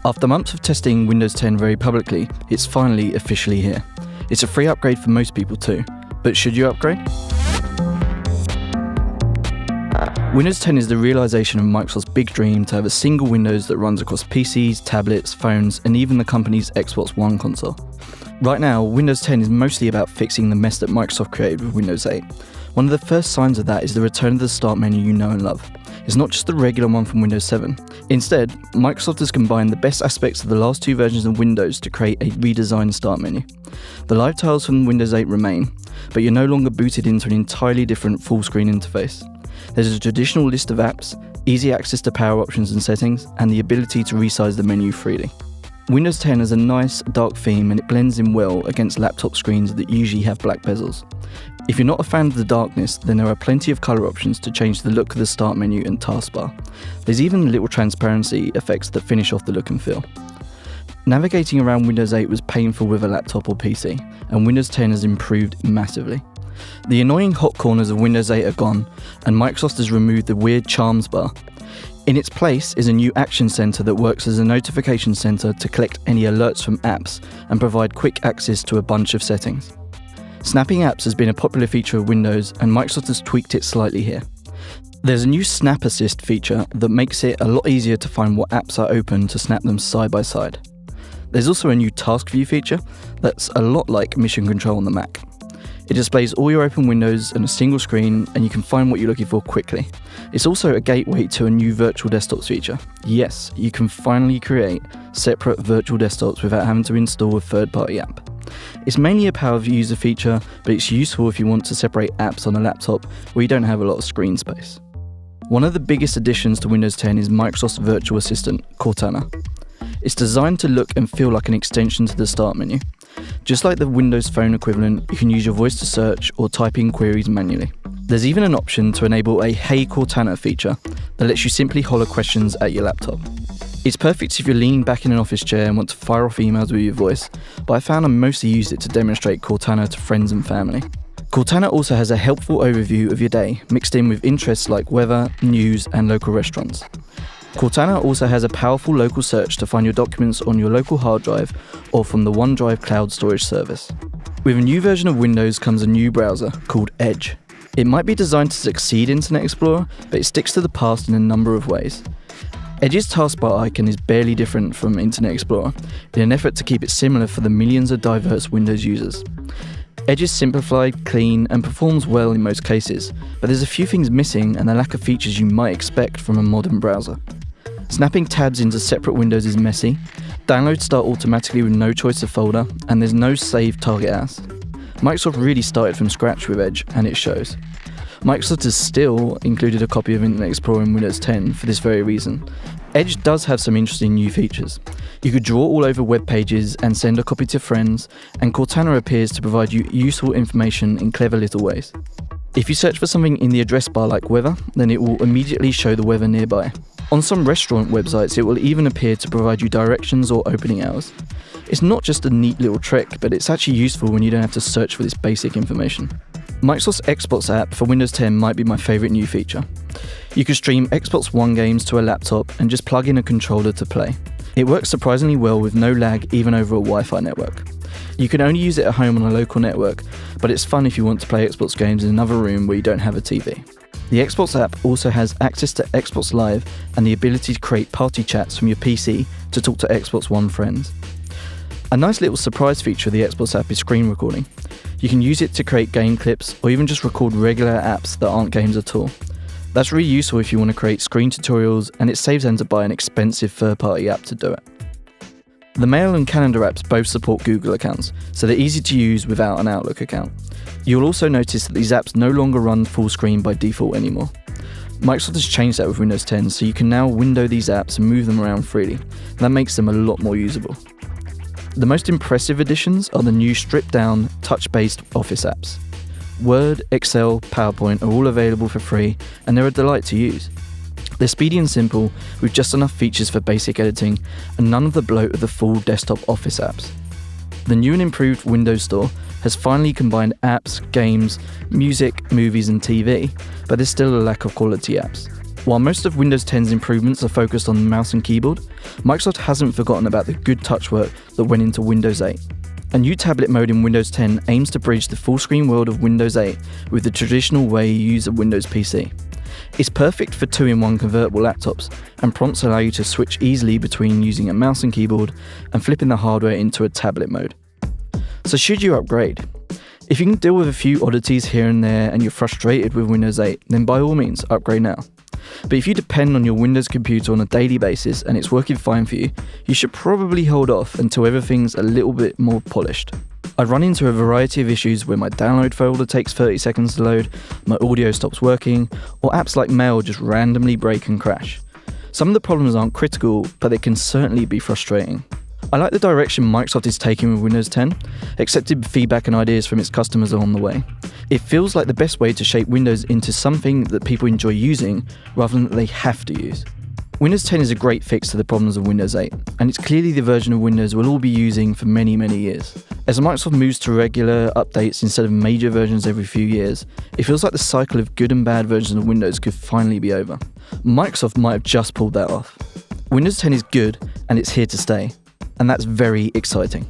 After months of testing Windows 10 very publicly, it's finally officially here. It's a free upgrade for most people too, but should you upgrade? Windows 10 is the realisation of Microsoft's big dream to have a single Windows that runs across PCs, tablets, phones, and even the company's Xbox One console. Right now, Windows 10 is mostly about fixing the mess that Microsoft created with Windows 8. One of the first signs of that is the return of the start menu you know and love. It's not just the regular one from Windows 7. Instead, Microsoft has combined the best aspects of the last two versions of Windows to create a redesigned start menu. The live tiles from Windows 8 remain, but you're no longer booted into an entirely different full-screen interface. There's a traditional list of apps, easy access to power options and settings, and the ability to resize the menu freely. Windows 10 has a nice, dark theme and it blends in well against laptop screens that usually have black bezels. If you're not a fan of the darkness, then there are plenty of colour options to change the look of the start menu and taskbar. There's even little transparency effects that finish off the look and feel. Navigating around Windows 8 was painful with a laptop or PC, and Windows 10 has improved massively. The annoying hot corners of Windows 8 are gone, and Microsoft has removed the weird charms bar. In its place is a new Action Center that works as a notification center to collect any alerts from apps and provide quick access to a bunch of settings. Snapping apps has been a popular feature of Windows, and Microsoft has tweaked it slightly here. There's a new Snap Assist feature that makes it a lot easier to find what apps are open to snap them side by side. There's also a new Task View feature that's a lot like Mission Control on the Mac. It displays all your open windows on a single screen, and you can find what you're looking for quickly. It's also a gateway to a new virtual desktops feature. Yes, you can finally create separate virtual desktops without having to install a third-party app. It's mainly a power user feature, but it's useful if you want to separate apps on a laptop where you don't have a lot of screen space. One of the biggest additions to Windows 10 is Microsoft's virtual assistant, Cortana. It's designed to look and feel like an extension to the start menu. Just like the Windows Phone equivalent, you can use your voice to search or type in queries manually. There's even an option to enable a Hey Cortana feature that lets you simply holler questions at your laptop. It's perfect if you're leaning back in an office chair and want to fire off emails with your voice, but I found I mostly used it to demonstrate Cortana to friends and family. Cortana also has a helpful overview of your day, mixed in with interests like weather, news, and local restaurants. Cortana also has a powerful local search to find your documents on your local hard drive or from the OneDrive cloud storage service. With a new version of Windows comes a new browser called Edge. It might be designed to succeed Internet Explorer, but it sticks to the past in a number of ways. Edge's taskbar icon is barely different from Internet Explorer, in an effort to keep it similar for the millions of diverse Windows users. Edge is simplified, clean, and performs well in most cases, but there's a few things missing and a lack of features you might expect from a modern browser. Snapping tabs into separate windows is messy, downloads start automatically with no choice of folder, and there's no save target as. Microsoft really started from scratch with Edge, and it shows. Microsoft has still included a copy of Internet Explorer in Windows 10 for this very reason. Edge does have some interesting new features. You could draw all over web pages and send a copy to friends, and Cortana appears to provide you useful information in clever little ways. If you search for something in the address bar like weather, then it will immediately show the weather nearby. On some restaurant websites, it will even appear to provide you directions or opening hours. It's not just a neat little trick, but it's actually useful when you don't have to search for this basic information. Microsoft's Xbox app for Windows 10 might be my favourite new feature. You can stream Xbox One games to a laptop and just plug in a controller to play. It works surprisingly well with no lag even over a Wi-Fi network. You can only use it at home on a local network, but it's fun if you want to play Xbox games in another room where you don't have a TV. The Xbox app also has access to Xbox Live and the ability to create party chats from your PC to talk to Xbox One friends. A nice little surprise feature of the Xbox app is screen recording. You can use it to create game clips or even just record regular apps that aren't games at all. That's really useful if you want to create screen tutorials, and it saves them to buy an expensive third-party app to do it. The Mail and Calendar apps both support Google accounts, so they're easy to use without an Outlook account. You'll also notice that these apps no longer run full screen by default anymore. Microsoft has changed that with Windows 10, so you can now window these apps and move them around freely. That makes them a lot more usable. The most impressive additions are the new stripped-down, touch-based Office apps. Word, Excel, PowerPoint are all available for free, and they're a delight to use. They're speedy and simple, with just enough features for basic editing, and none of the bloat of the full desktop Office apps. The new and improved Windows Store has finally combined apps, games, music, movies and TV, but there's still a lack of quality apps. While most of Windows 10's improvements are focused on mouse and keyboard, Microsoft hasn't forgotten about the good touch work that went into Windows 8. A new tablet mode in Windows 10 aims to bridge the full-screen world of Windows 8 with the traditional way you use a Windows PC. It's perfect for 2-in-1 convertible laptops, and prompts allow you to switch easily between using a mouse and keyboard and flipping the hardware into a tablet mode. So should you upgrade? If you can deal with a few oddities here and there and you're frustrated with Windows 8, then by all means, upgrade now. But if you depend on your Windows computer on a daily basis and it's working fine for you, you should probably hold off until everything's a little bit more polished. I run into a variety of issues where my download folder takes 30 seconds to load, my audio stops working, or apps like Mail just randomly break and crash. Some of the problems aren't critical, but they can certainly be frustrating. I like the direction Microsoft is taking with Windows 10, accepted feedback and ideas from its customers along the way. It feels like the best way to shape Windows into something that people enjoy using rather than that they have to use. Windows 10 is a great fix to the problems of Windows 8, and it's clearly the version of Windows we'll all be using for many, many years. As Microsoft moves to regular updates instead of major versions every few years, it feels like the cycle of good and bad versions of Windows could finally be over. Microsoft might have just pulled that off. Windows 10 is good, and it's here to stay, and that's very exciting.